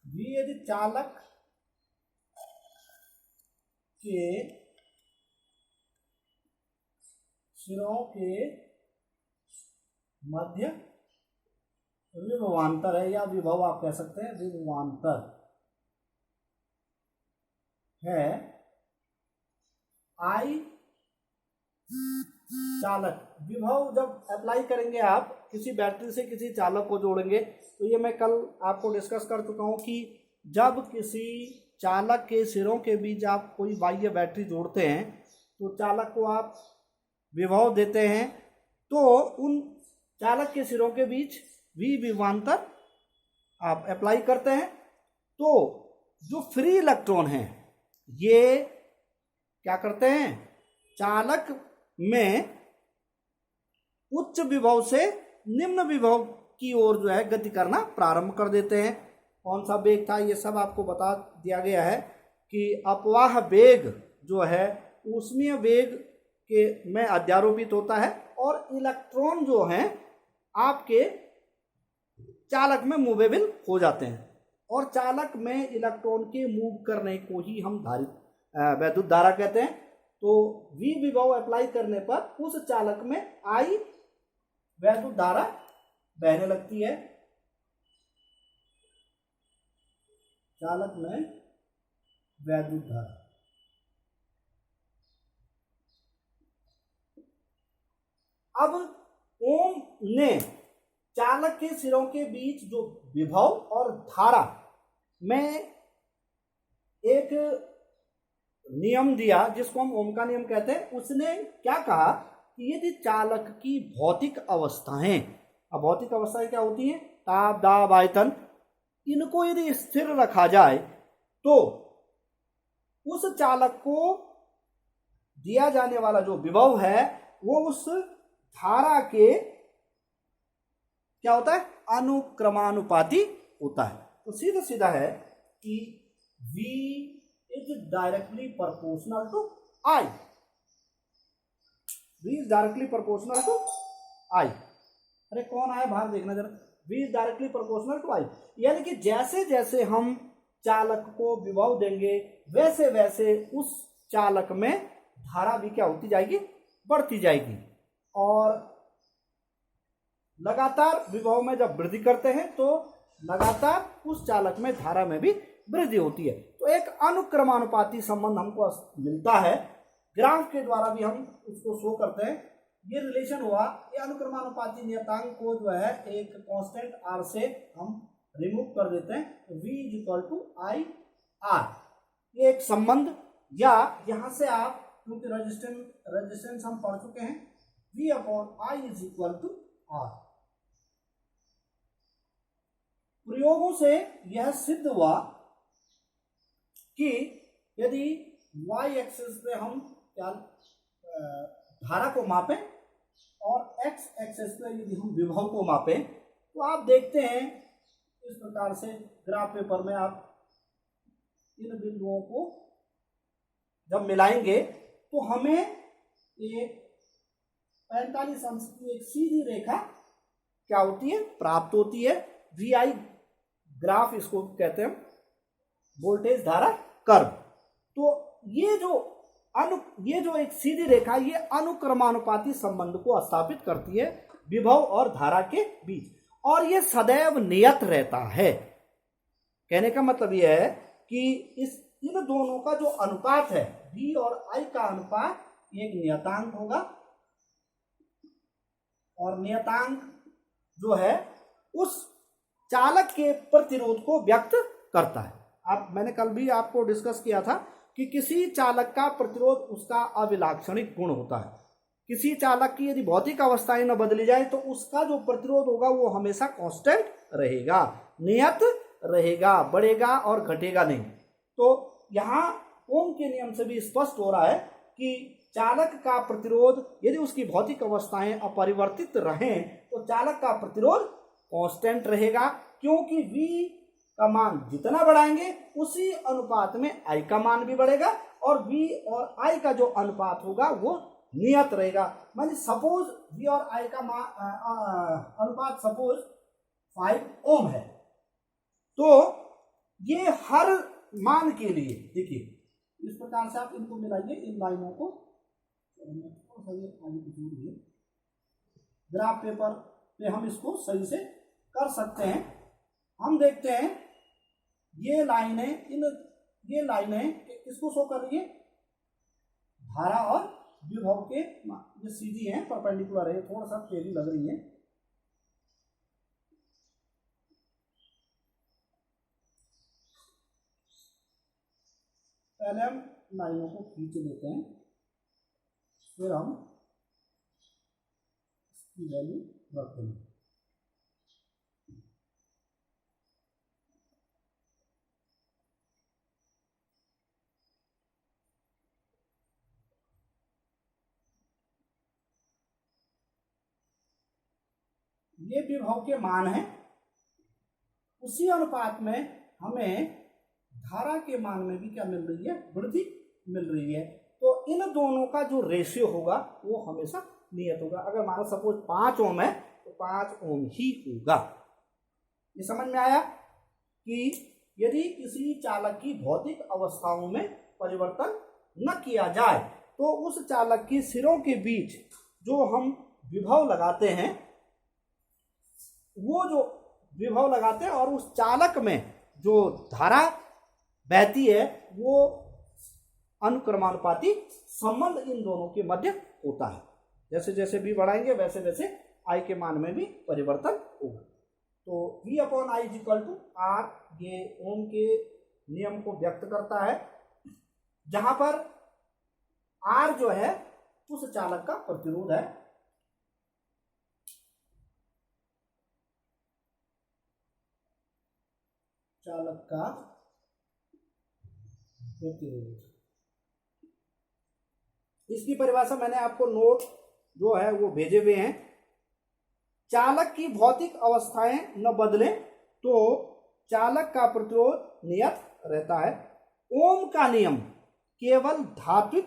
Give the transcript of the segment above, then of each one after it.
V यदि चालक के सिरों के मध्य विभवांतर है, या विभव आप कह सकते हैं, विभवांतर है I चालक। विभव जब अप्लाई करेंगे आप किसी बैटरी से किसी चालक को जोड़ेंगे, तो ये मैं कल आपको डिस्कस कर चुका हूं कि जब किसी चालक के सिरों के बीच आप कोई बाह्य बैटरी जोड़ते हैं तो चालक को आप विभव देते हैं, तो उन चालक के सिरों के बीच विभवांतर आप अप्लाई करते हैं, तो जो फ्री इलेक्ट्रॉन हैं ये क्या करते हैं, चालक में उच्च विभव से निम्न विभव की ओर जो है गति करना प्रारंभ कर देते हैं। कौन सा वेग था ये सब आपको बता दिया गया है कि अपवाह वेग जो है ऊष्मीय वेग के में अध्यारोपित होता है, और इलेक्ट्रॉन जो हैं आपके चालक में मूवेबल हो जाते हैं, और चालक में इलेक्ट्रॉन के मूव करने को ही हम वैद्युत धारा कहते हैं। तो V विभव अप्लाई करने पर उस चालक में I वैद्युत धारा बहने लगती है, चालक में वैद्युत धारा। अब ओम ने चालक के सिरों के बीच जो विभव और धारा में एक नियम दिया जिसको हम ओम का नियम कहते हैं। उसने क्या कहा कि यदि चालक की भौतिक अवस्थाएं, अब भौतिक अवस्थाएं क्या होती हैं, ताप दाब आयतन, इनको यदि स्थिर रखा जाए तो उस चालक को दिया जाने वाला जो विभव है वो उस धारा के क्या होता है, अनुक्रमानुपाती होता है। तो सीधा सीधा है कि V is directly proportional to I, V is directly proportional to I। अरे कौन आया बाहर देखना जरा, V is directly proportional to I, यानी कि जैसे जैसे हम चालक को विभव देंगे वैसे वैसे उस चालक में धारा भी क्या होती जाएगी, बढ़ती जाएगी, और लगातार विभव में जब वृद्धि करते हैं तो लगातार उस चालक में धारा में भी वृद्धि होती है। तो एक अनुक्रमानुपाती संबंध हमको मिलता है, ग्राफ के द्वारा भी हम उसको शो करते हैं। ये रिलेशन हुआ, ये अनुक्रमानुपाती नियतांक को जो है एक कांस्टेंट R से हम रिमूव कर देते हैं, V is equal to I R, ये एक संबंध। या यहां से आप, क्योंकि रेजिस्टेंस हम पढ़ चुके हैं, V upon I is equal to R. प्रयोगों से यह सिद्ध हुआ कि यदि y एक्सिस पे हम क्या धारा को मापें और x एक्सिस पे यदि हम विभव को मापें, तो आप देखते हैं इस प्रकार से ग्राफ पेपर में आप इन बिंदुओं को जब मिलाएंगे तो हमें एक 45 अंश की एक सीधी रेखा क्या होती है, प्राप्त होती है। VI ग्राफ इसको कहते हैं, वोल्टेज धारा कर्व। तो ये जो एक सीधी रेखा, ये अनुक्रमानुपाती संबंध को स्थापित करती है विभव और धारा के बीच, और ये सदैव नियत रहता है। कहने का मतलब यह है कि इन दोनों का जो अनुपात है, V और I का अनुपात, एक नियतांक होगा, और नियतांक जो है उस चालक के प्रतिरोध को व्यक्त करता है। मैंने कल भी आपको डिस्कस किया था कि किसी चालक का प्रतिरोध उसका अविलाक्षणिक गुण होता है। किसी चालक की यदि भौतिक अवस्थाएं न बदली जाए तो उसका जो प्रतिरोध होगा वो हमेशा कांस्टेंट रहेगा, नियत रहेगा, बढ़ेगा और घटेगा नहीं। तो यहाँ ओम के नियम से भी स्पष्ट हो रहा है कि चालक का प्रतिरोध यदि उसकी भौतिक अवस्थाएं अपरिवर्तित रहें तो चालक का प्रतिरोध कांस्टेंट रहेगा, क्योंकि V का मान जितना बढ़ाएंगे उसी अनुपात में I का मान भी बढ़ेगा, और V और I का जो अनुपात होगा वो नियत रहेगा। मान सपोज V और I का अनुपात सपोज 5 ओम है, तो ये हर मान के लिए देखिए इस प्रकार से आप इनको मिलाइए, इन लाइनों को आगे ग्राफ पेपर पे हम इसको सही से कर सकते हैं। हम देखते हैं ये लाइनें किसको शो कर रही है, धारा और विभव के, ये सीधी हैं, परपेंडिकुलर है, थोड़ा सा टेढ़ी लग रही है। पहले हम लाइनों को खींच लेते हैं, फिर हम इसकी वैल्यू रखते हैं। ये विभव के मान हैं, उसी अनुपात में हमें धारा के मान में भी क्या मिल रही है, वृद्धि मिल रही है। तो इन दोनों का जो रेशियो होगा वो हमेशा नियत होगा। अगर हमारा सपोज 5 ओम है तो 5 ओम ही होगा। ये समझ में आया कि यदि किसी चालक की भौतिक अवस्थाओं में परिवर्तन न किया जाए तो उस चालक के सिरों के बीच जो हम विभव लगाते हैं, वो जो विभव लगाते हैं और उस चालक में जो धारा बहती है वो अनुक्रमानुपाती संबंध इन दोनों के मध्य होता है। जैसे जैसे भी बढ़ाएंगे वैसे वैसे आई के मान में भी परिवर्तन होगा। तो V upon I equal to R, ये ओम के नियम को व्यक्त करता है, जहां पर R जो है उस चालक का प्रतिरोध है, चालक का प्रतिरोध। इसकी परिभाषा मैंने आपको नोट जो है वो भेजे हुए हैं। चालक की भौतिक अवस्थाएं न बदलें तो चालक का प्रतिरोध नियत रहता है। ओम का नियम केवल धात्विक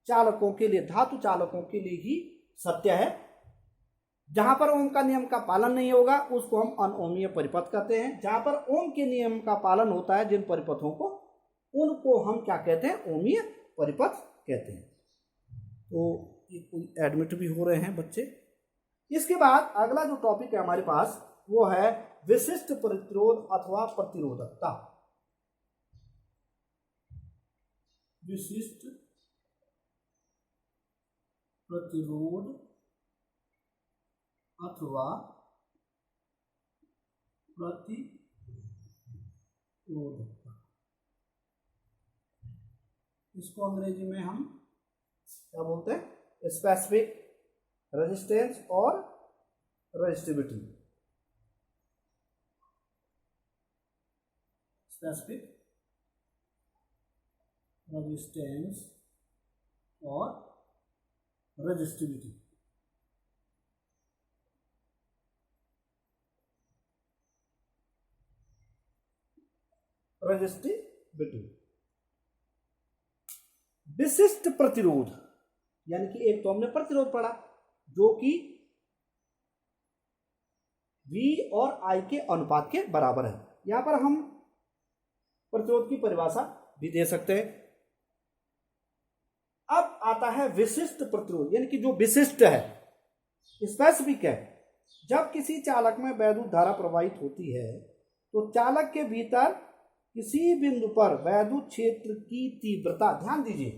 चालकों के लिए, धातु चालकों के लिए ही सत्य है। जहां पर ओम का नियम का पालन नहीं होगा उसको हम अनओमीय परिपथ कहते हैं। जहां पर ओम के नियम का पालन होता है जिन परिपथों को, उनको हम क्या कहते हैं, ओमीय परिपथ कहते हैं। तो ये कोई एडमिट भी हो रहे हैं बच्चे। इसके बाद अगला जो टॉपिक है हमारे पास वो है विशिष्ट प्रतिरोध अथवा प्रतिरोधकता। विशिष्ट प्रतिरोध अथवा प्रतिरोधकता, इसको अंग्रेजी में हम क्या बोलते हैं, स्पेसिफिक रेजिस्टेंस और रेजिस्टिविटी। स्पेसिफिक रेजिस्टेंस और रेजिस्टिविटी। रेजिस्टिविटी। विशिष्ट प्रतिरोध यानी कि एक तो हमने प्रतिरोध पढ़ा जो कि V और I के अनुपात के बराबर है। यहां पर हम प्रतिरोध की परिभाषा भी दे सकते हैं। अब आता है विशिष्ट प्रतिरोध, यानी कि जो विशिष्ट है, स्पेसिफिक है। जब किसी चालक में वैद्युत धारा प्रवाहित होती है तो चालक के भीतर किसी बिंदु पर वैद्युत क्षेत्र की तीव्रता, ध्यान दीजिए,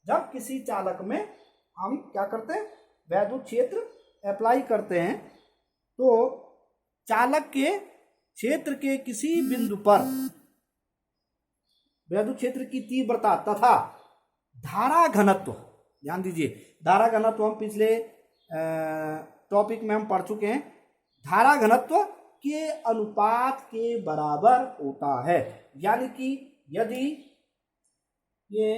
जब किसी चालक में हम क्या करते हैं, वैद्युत क्षेत्र अप्लाई करते हैं तो चालक के क्षेत्र के किसी बिंदु पर वैद्युत क्षेत्र की तीव्रता तथा धारा घनत्व, ध्यान दीजिए, धारा घनत्व हम पिछले टॉपिक में हम पढ़ चुके हैं, धारा घनत्व के अनुपात के बराबर होता है। यानी कि यदि ये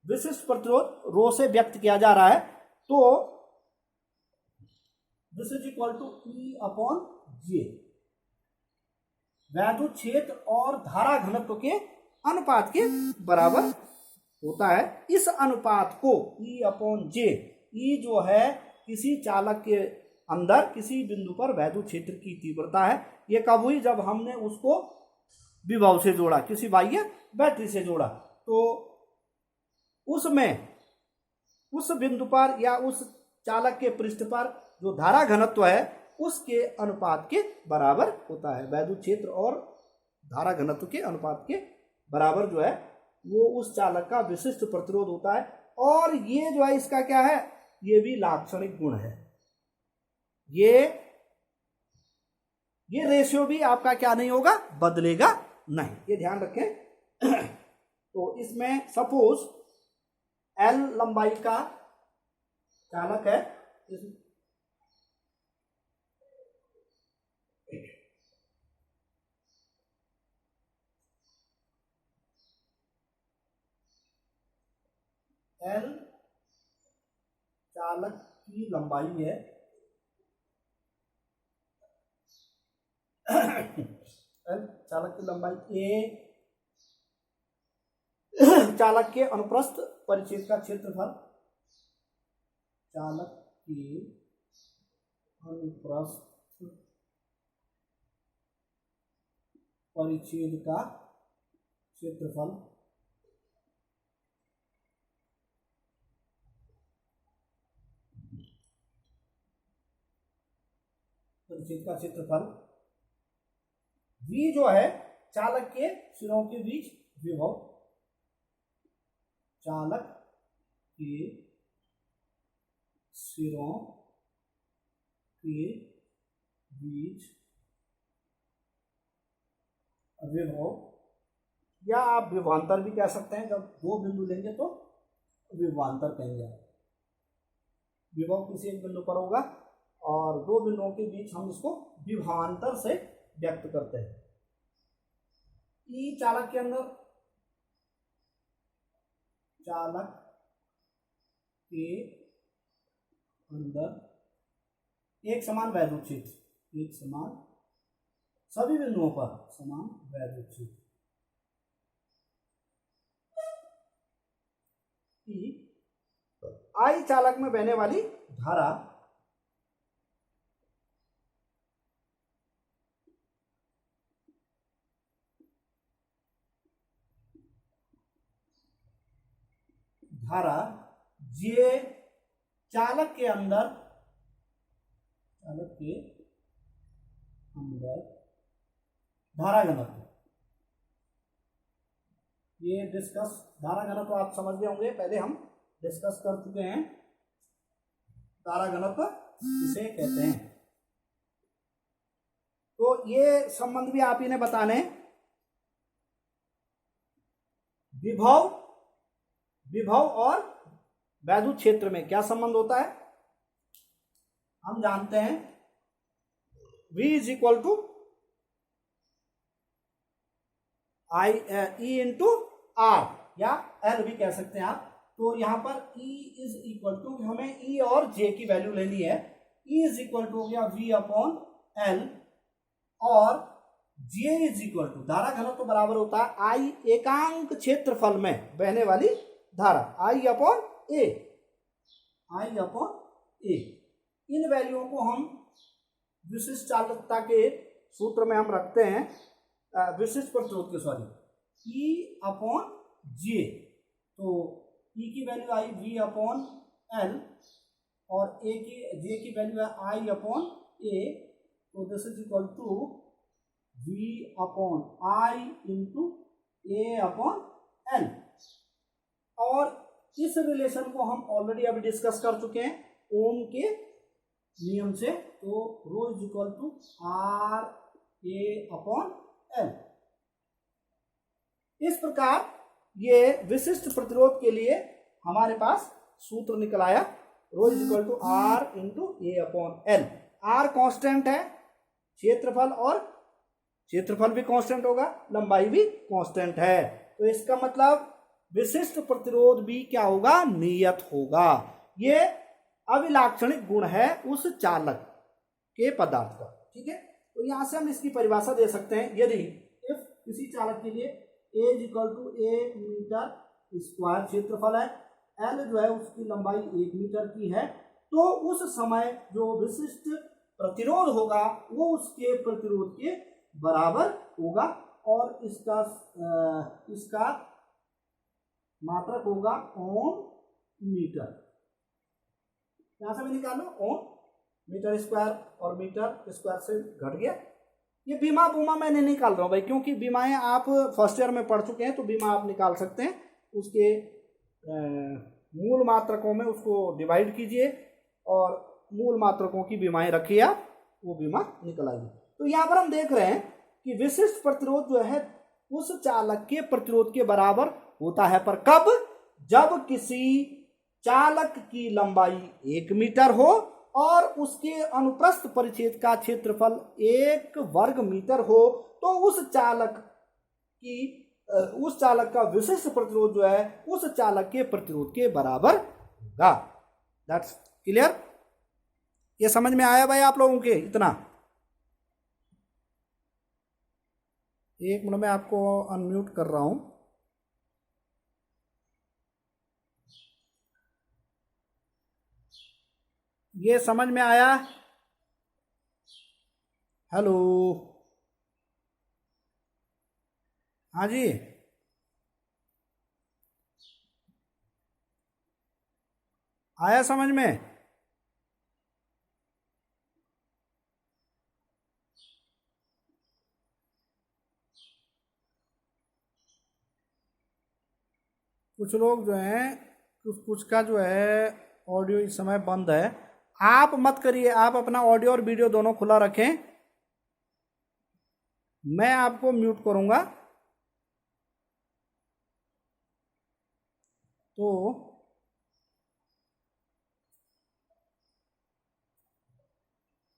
विशिष्ट प्रतिरोध रो से व्यक्त किया जा रहा है तो this is equal to E upon J, वैद्युत क्षेत्र और धारा घनत्व के अनुपात के बराबर होता है। इस अनुपात को E अपॉन J, E जो है किसी चालक के अंदर किसी बिंदु पर वैद्युत क्षेत्र की तीव्रता है। ये कब हुई? जब हमने उसको विभव से जोड़ा, किसी बाह्य बैटरी से जोड़ा। तो उसमें उस बिंदु पर या उस चालक के पृष्ठ पर जो धारा घनत्व है उसके अनुपात के बराबर होता है। वैद्युत क्षेत्र और धारा घनत्व के अनुपात के बराबर जो है वो उस चालक का विशिष्ट प्रतिरोध होता है। और ये जो है इसका क्या है? ये भी लाक्षणिक गुण है। ये रेशियो भी आपका क्या नहीं होगा? बदलेगा नहीं, ये ध्यान रखें। तो इसमें सपोज L लंबाई का चालक है, L चालक की लंबाई है, L चालक की लंबाई A चालक के अनुप्रस्थ परिच्छेद का क्षेत्रफल, चालक के अनुप्रस्थ परिच्छेद का क्षेत्रफल, परिच्छेद का क्षेत्रफल। V जो है चालक के सिरों के बीच विभव, चालक के सिरों के बीच विभव, या आप विभवांतर भी कह सकते हैं। जब दो बिंदु लेंगे तो विभवांतर कहेंगे। विभव किसी एक बिंदु पर होगा और दो बिंदुओं के बीच हम इसको विभवांतर से व्यक्त करते हैं। ई चालक के अंदर, चालक के अंदर एक समान वैद्युत क्षेत्र, एक समान सभी बिंदुओं पर समान वैद्युत क्षेत्र। आई चालक में बहने वाली धारा जे चालक के अंदर धारा घनत्व, ये डिस्कस धारा घनत्व आप समझ गए होंगे, पहले हम डिस्कस कर चुके हैं। धारा घनत्व इसे कहते हैं। तो ये संबंध भी आप इन्हें बताने। विभव और वैद्युत क्षेत्र में क्या संबंध होता है? हम जानते हैं V is equal to I E into R, या L भी कह सकते हैं आप। तो यहां पर E इज इक्वल टू, हमें E और J की वैल्यू लेनी है। E इज इक्वल टू हो गया V अपॉन L, और J इज इक्वल टू, धारा घनत्व तो बराबर होता है I एकांक क्षेत्रफल में बहने वाली धारा, I upon A, I upon A। इन वैल्यूओं को हम विशिष्ट चालकता के सूत्र में हम रखते हैं, विशिष्ट प्रतिरोध के, सॉरी, E अपॉन J। तो E की वैल्यू आई V अपॉन L और J की वैल्यू है I अपॉन A। तो this is equal to V upon I into A upon L। और इस रिलेशन को हम ऑलरेडी अभी डिस्कस कर चुके हैं ओम के नियम से। तो rho is equal to R A upon L। इस प्रकार ये विशिष्ट प्रतिरोध के लिए हमारे पास सूत्र निकल आया, rho is equal to R into A upon L। R constant है, क्षेत्रफल, और क्षेत्रफल भी कांस्टेंट होगा, लंबाई भी कांस्टेंट है। तो इसका मतलब विशिष्ट प्रतिरोध भी क्या होगा? नियत होगा। ये अभिलाक्षणिक गुण है उस चालक के पदार्थ का। ठीक है, तो यहां से हम इसकी परिभाषा दे सकते हैं। यदि इफ किसी चालक के लिए A is equal to A metre square क्षेत्रफल है, L जो है उसकी लंबाई 1 मीटर की है, तो उस समय जो विशिष्ट प्रतिरोध होगा वो उसके प्रतिरोध के बराबर होगा, और इसका मात्रक होगा ओम मीटर। यहां से भी निकालो, ओम मीटर स्क्वायर और मीटर स्क्वायर से घट गया। ये बीमा बूमा मैं नहीं निकाल रहा हूँ भाई, क्योंकि बीमाएं आप फर्स्ट ईयर में पढ़ चुके हैं, तो बीमा आप निकाल सकते हैं। उसके मूल मात्रकों में उसको डिवाइड कीजिए और मूल मात्रकों की बीमाएं रखिए आप, वो बीमा निकल आएगी। तो यहाँ पर हम देख रहे हैं कि विशिष्ट प्रतिरोध जो है उस चालक के प्रतिरोध के बराबर होता है, पर कब? जब किसी चालक की लंबाई 1 मीटर हो और उसके अनुप्रस्थ परिच्छेद का क्षेत्रफल 1 वर्ग मीटर हो, तो उस चालक का विशिष्ट प्रतिरोध जो है उस चालक के प्रतिरोध के बराबर होगा। That's clear? ये समझ में आया भाई आप लोगों के? इतना। एक मिनट में आपको अनम्यूट कर रहा हूं। ये समझ में आया? हेलो, हाँ जी, आया समझ में? कुछ लोग जो हैं, कुछ का जो है ऑडियो इस समय बंद है। आप मत करिए, आप अपना ऑडियो और वीडियो दोनों खुला रखें। मैं आपको म्यूट करूंगा। तो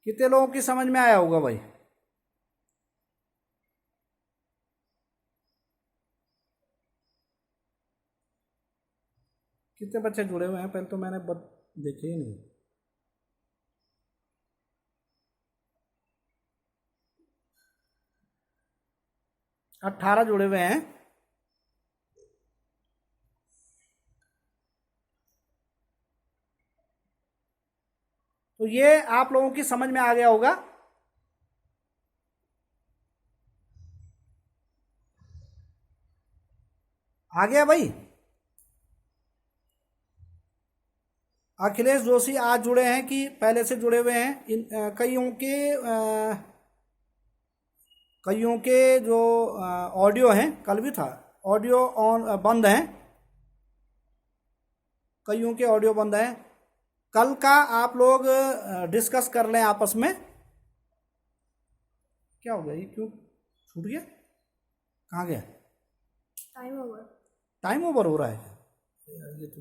कितने लोगों की समझ में आया होगा भाई? कितने बच्चे जुड़े हुए हैं? पहले तो मैंने देखे ही नहीं। 18 जुड़े हुए हैं। तो ये आप लोगों की समझ में आ गया होगा। आ गया भाई? अखिलेश जोशी आज जुड़े हैं कि पहले से जुड़े हुए हैं? कईयों के जो ऑडियो हैं, कल भी था ऑडियो ऑन बंद हैं, कईयों के ऑडियो बंद हैं। कल का आप लोग डिस्कस कर लें आपस में। क्या हो गया? ये क्यों छूट गया? कहाँ गया? टाइम ओवर हो रहा है। ये तो